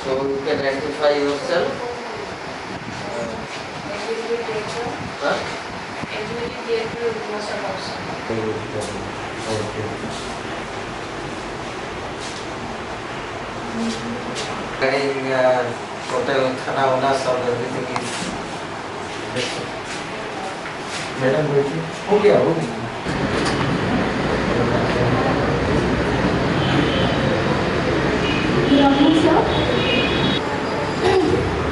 So you can identify yourself. Huh? Regarding hotel, khana, wana, सब everything is. Madam बैठी हो गया Good afternoon, sir.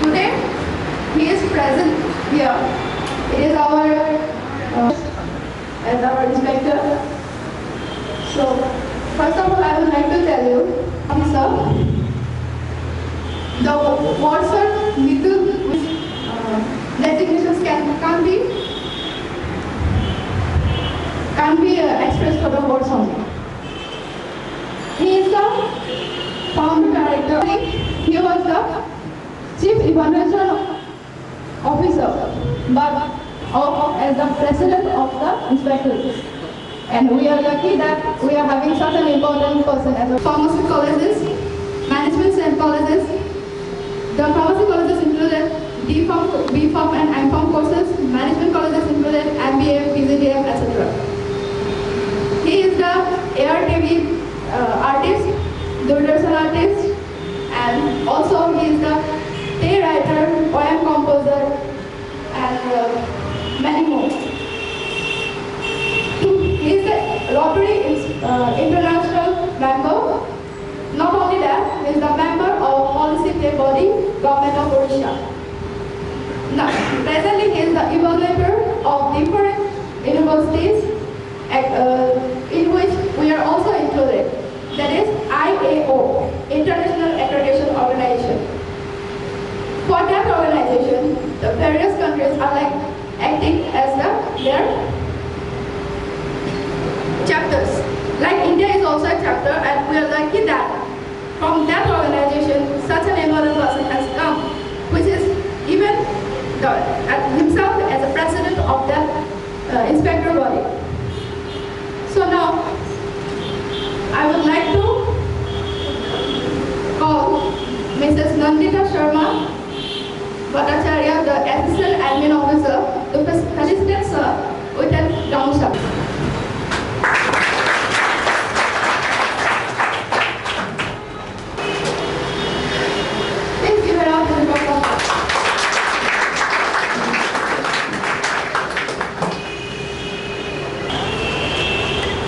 Today, he is present here. It is our as our inspector. So, first of all, I would like to tell you, sir, the words are little designations can't be expressed for the words only. He is the founder director. He was the chief evaluation officer, but as the president of the inspectors. And we are lucky that we are having such an important person as a pharmacy colleges, management and colleges. The pharmacy colleges included D.Pharm, B.Pharm and M.Pharm courses. Management colleges included MBA, PGDM, etc. He is the ARTV artist, Doordarshan artist, and also he is the play writer, poem composer, and many more. He is the Rotary International member. Not only that, he is the member of policy play body, Government of Odisha. Now, presently he is the evaluator of different universities in which we are also included. That is IAO, International Accreditation Organization. For that organization, the various countries are like acting as their chapters. Like India is also a chapter, and we are lucky that from that organization, such an eminent person has come, which is even himself as a president of that inspector body. So now, I would like to call Mrs. Nandita Sharma Bhattacharya, the Assistant Admin Officer, to felicitate sir with a round of applause. Please give it up to the Dr.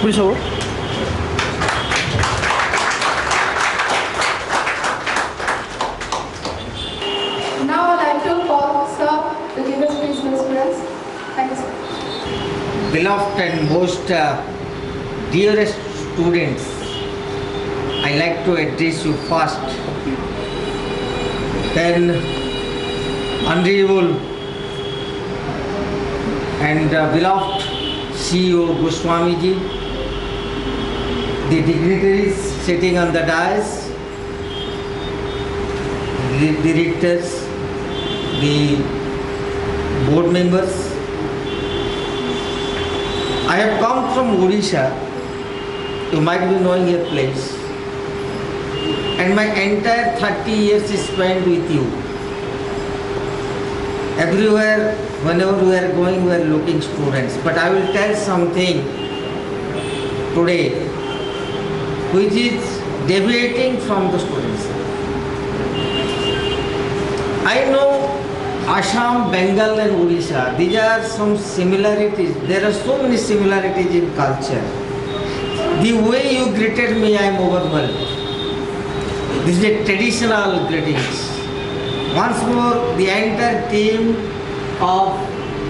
Please hold. Now I'd like to call sir to give us his experience. Thank you, sir. Beloved and most dearest students, I like to address you first. Then Honorable and beloved CEO Goswami ji, the dignitaries sitting on the dais, the directors, the board members. I have come from Odisha. You might be knowing your place. And my entire 30 years is spent with you. Everywhere, whenever we are going, we are looking students. But I will tell something today which is deviating from the students. I know Assam, Bengal and Odisha, these are some similarities. There are so many similarities in culture. The way you greeted me, I am overwhelmed. This is a traditional greetings. Once more, the entire team of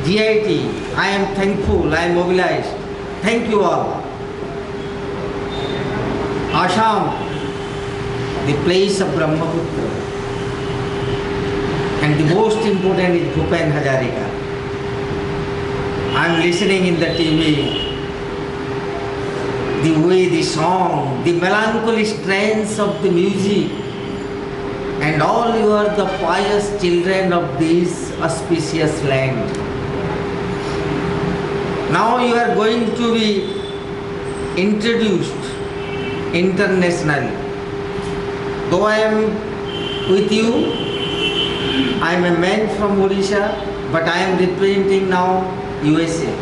GIT, I am thankful, I am mobilized. Thank you all. Assam, the place of Brahmaputra. And the most important is Bhupen Hazarika. I am listening in the TV, the way the song, the melancholy strains of the music, and all you are the pious children of this auspicious land. Now you are going to be introduced internationally. Though I am with you, I am a man from Odisha, but I am representing now USA.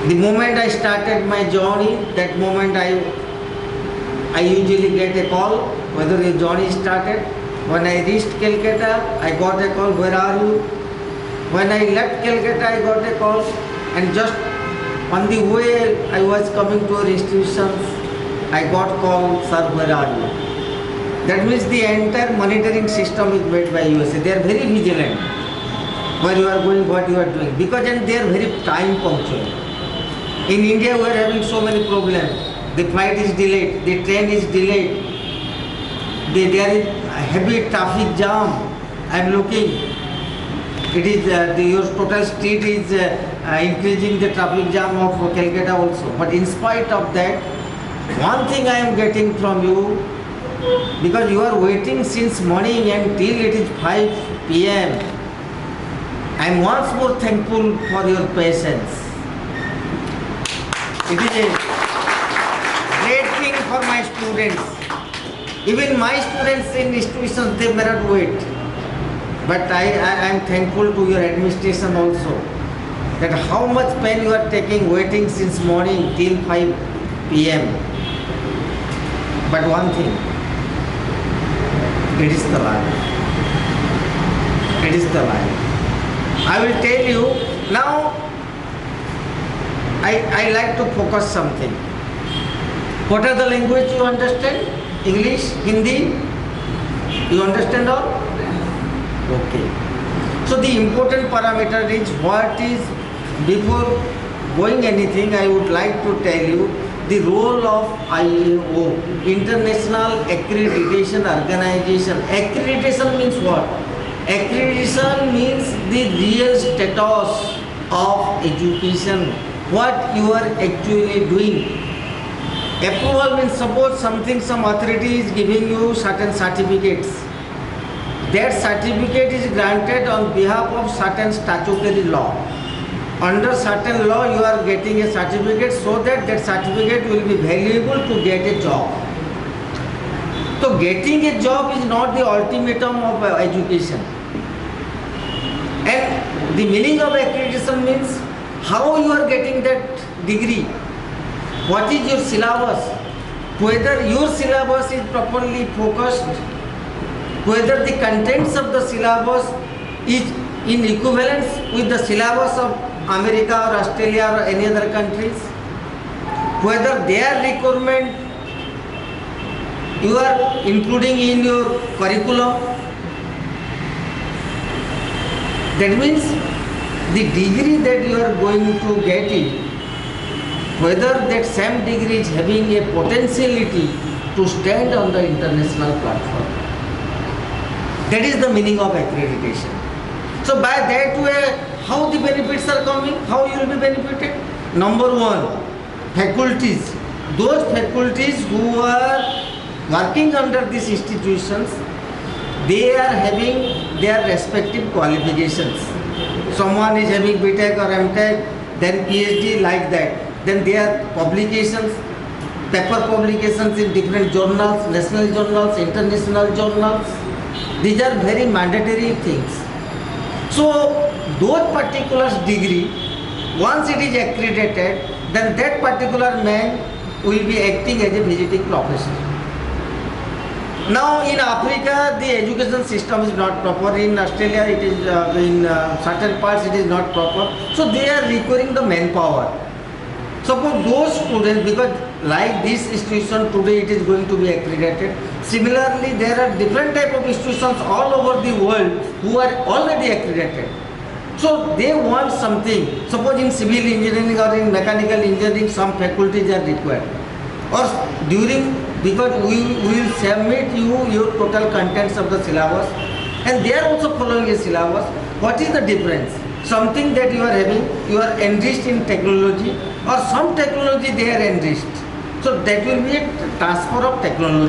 The moment I started my journey, that moment I usually get a call whether your journey started. When I reached Calcutta, I got a call, where are you? When I left Calcutta, I got a call, and just on the way I was coming to our institutions, I got call, sir, where are you? That means the entire monitoring system is made by USA. They are very vigilant where you are going, what you are doing, because and they are very time punctual. In India, we are having so many problems. The flight is delayed, the train is delayed, there is a heavy traffic jam. I am looking. It is your total street is increasing the traffic jam of Calcutta also. But in spite of that, one thing I am getting from you, because you are waiting since morning until it is 5 p.m. I am once more thankful for your patience. It is a great thing for my students. Even my students in institutions, they may not wait. But I am thankful to your administration also, that how much pain you are taking waiting since morning till 5 p.m. But one thing, it is the life. It is the life. I will tell you now. I like to focus something. What are the language you understand? English, Hindi? You understand all? Okay. So the important parameter is what is, before going anything, I would like to tell you the role of IAO, International Accreditation Organization. Accreditation means what? Accreditation means the real status of education, what you are actually doing. Approval means, suppose some authority is giving you certain certificates. That certificate is granted on behalf of certain statutory law. Under certain law you are getting a certificate, so that that certificate will be valuable to get a job. So getting a job is not the ultimatum of education. And the meaning of accreditation means how you are getting that degree. What is your syllabus? Whether your syllabus is properly focused, whether the contents of the syllabus is in equivalence with the syllabus of America or Australia or any other countries, whether their requirement you are including in your curriculum. That means the degree that you are going to get it, whether that same degree is having a potentiality to stand on the international platform. That is the meaning of accreditation. So by that way, how the benefits are coming, how you will be benefited? Number one, faculties. Those faculties who are working under these institutions, they are having their respective qualifications. Someone is having BTech or MTech, then PhD, like that. Then their publications, paper publications in different journals, national journals, international journals. These are very mandatory things. So those particular degree, once it is accredited, then that particular man will be acting as a visiting professor. Now in Africa, the education system is not proper. In Australia, it is in certain parts it is not proper. So they are requiring the manpower. Suppose those students, because like this institution today it is going to be accredited. Similarly, there are different type of institutions all over the world who are already accredited. So they want something. Suppose in civil engineering or in mechanical engineering, some faculties are required. Or during, because we will submit you your total contents of the syllabus, and they are also following a syllabus. What is the difference? Something that you are having, you are enriched in technology, or some technology they are enriched. So that will be a transfer of technology.